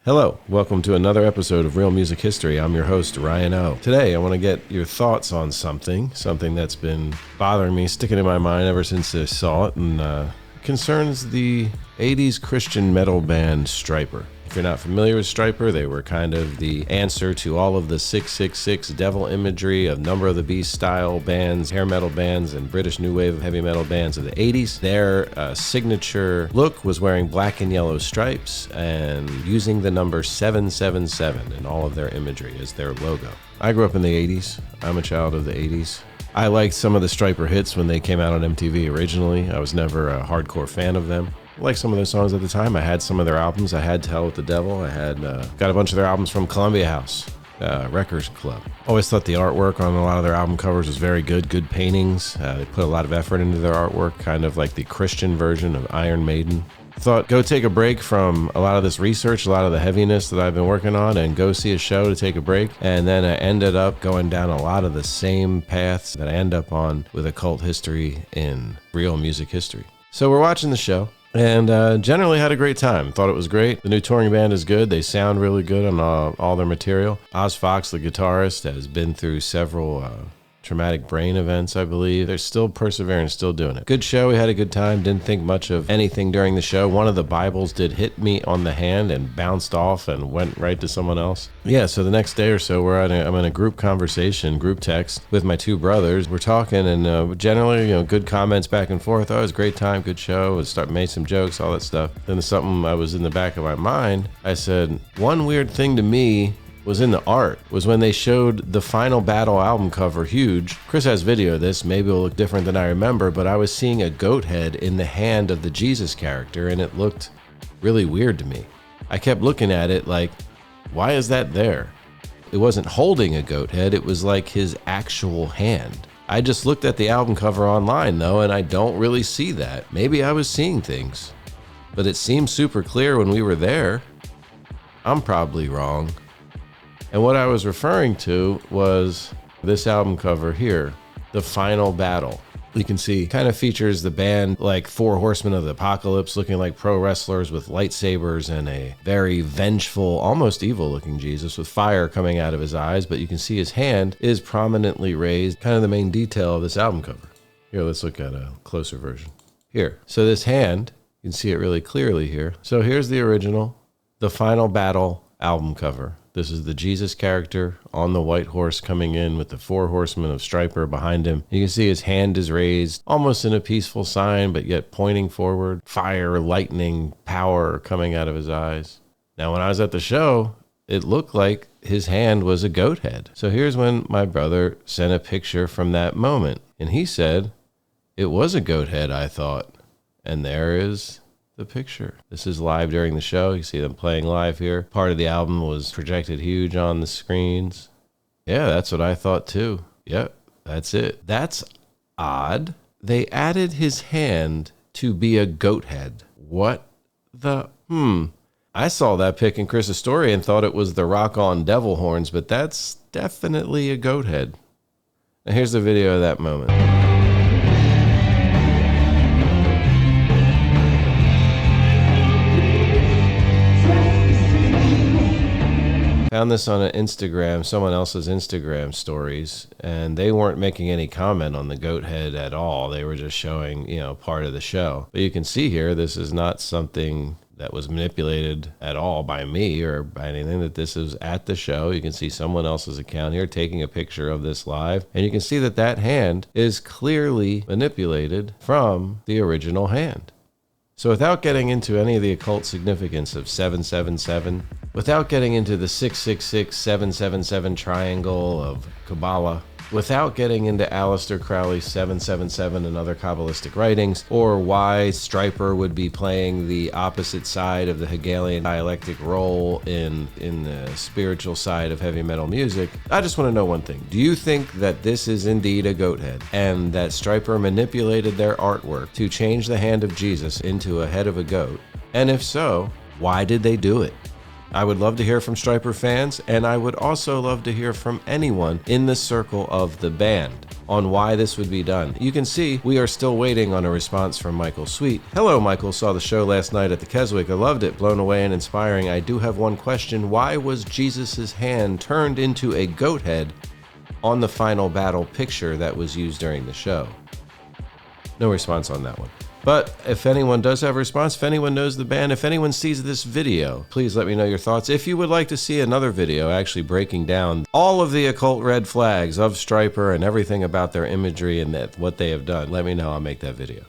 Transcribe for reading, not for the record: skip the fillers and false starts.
Hello, welcome to another episode of Real Music History. I'm your host, Ryan O. Today, I want to get your thoughts on something that's been bothering me, sticking in my mind ever since I saw it, and concerns the 80s Christian metal band Stryper. If you're not familiar with Stryper, they were kind of the answer to all of the 666 devil imagery of Number of the Beast style bands, hair metal bands, and British new wave heavy metal bands of the 80s. Their signature look was wearing black and yellow stripes and using the number 777 in all of their imagery as their logo. I grew up in the 80s. I'm a child of the 80s. I liked some of the Stryper hits when they came out on MTV originally. I was never a hardcore fan of them. I liked some of their songs at the time. I had some of their albums. I had To Hell with the Devil. I had got a bunch of their albums from Columbia House Records Club. Always thought the artwork on a lot of their album covers was very good. Good paintings. They put a lot of effort into their artwork, kind of like the Christian version of Iron Maiden. Thought go take a break from a lot of this research, a lot of the heaviness that I've been working on, and go see a show to take a break. And then I ended up going down a lot of the same paths that I end up on with occult history in real music history. So we're watching the show. And generally had a great time. Thought it was great. The new touring band is good. They sound really good on all their material. Oz Fox, the guitarist, has been through several traumatic brain events, I believe. They're still persevering, still doing it. Good show. We had a good time. Didn't think much of anything during the show. One of the Bibles did hit me on the hand and bounced off and went right to someone else. Yeah, so the next day or so, I'm in a group conversation, group text with my two brothers. We're talking and generally, good comments back and forth. Oh, it was a great time, good show. Made some jokes, all that stuff. Then something I was in the back of my mind. I said, one weird thing to me was in the art was when they showed the Final Battle album cover huge. Chris has video of this, maybe it'll look different than I remember, but I was seeing a goat head in the hand of the Jesus character and it looked really weird to me. I kept looking at it like, why is that there? It wasn't holding a goat head, it was like his actual hand. I just looked at the album cover online though, and I don't really see that. Maybe I was seeing things, but it seemed super clear when we were there. I'm probably wrong. And what I was referring to was this album cover here, The Final Battle. You can see kind of features the band like Four Horsemen of the Apocalypse, looking like pro wrestlers with lightsabers and a very vengeful, almost evil looking Jesus with fire coming out of his eyes. But you can see his hand is prominently raised, kind of the main detail of this album cover. Here, let's look at a closer version. Here, so this hand, you can see it really clearly here. So here's the original, The Final Battle album cover. This is the Jesus character on the white horse coming in with the four horsemen of Stryper behind him. You can see his hand is raised, almost in a peaceful sign, but yet pointing forward. Fire, lightning, power coming out of his eyes. Now, when I was at the show, it looked like his hand was a goat head. So here's when my brother sent a picture from that moment. And he said, it was a goat head, I thought. And there is the picture. This is live during the show. You see them playing live here. Part of the album was projected huge on the screens. Yeah, that's what I thought too. Yep, that's it. That's odd. They added his hand to be a goat head. What the? I saw that pic in Chris's story and thought it was the Rock On devil horns, but that's definitely a goat head. Now here's the video of that moment. Found this on an Instagram, someone else's Instagram stories, and they weren't making any comment on the goat head at all. They were just showing, part of the show. But you can see here, this is not something that was manipulated at all by me or by anything, that this is at the show. You can see someone else's account here taking a picture of this live, and you can see that that hand is clearly manipulated from the original hand. So without getting into any of the occult significance of 777, without getting into the 666, 777 triangle of Kabbalah, without getting into Aleister Crowley's 777 and other Kabbalistic writings, or why Stryper would be playing the opposite side of the Hegelian dialectic role in the spiritual side of heavy metal music, I just want to know one thing. Do you think that this is indeed a goat head, and that Stryper manipulated their artwork to change the hand of Jesus into a head of a goat? And if so, why did they do it? I would love to hear from Stryper fans, and I would also love to hear from anyone in the circle of the band on why this would be done. You can see we are still waiting on a response from Michael Sweet. Hello, Michael. Saw the show last night at the Keswick. I loved it. Blown away and inspiring. I do have one question. Why was Jesus' hand turned into a goat head on the final battle picture that was used during the show? No response on that one. But if anyone does have a response, if anyone knows the band, if anyone sees this video, please let me know your thoughts. If you would like to see another video actually breaking down all of the occult red flags of Stryper and everything about their imagery and what they have done, let me know. I'll make that video.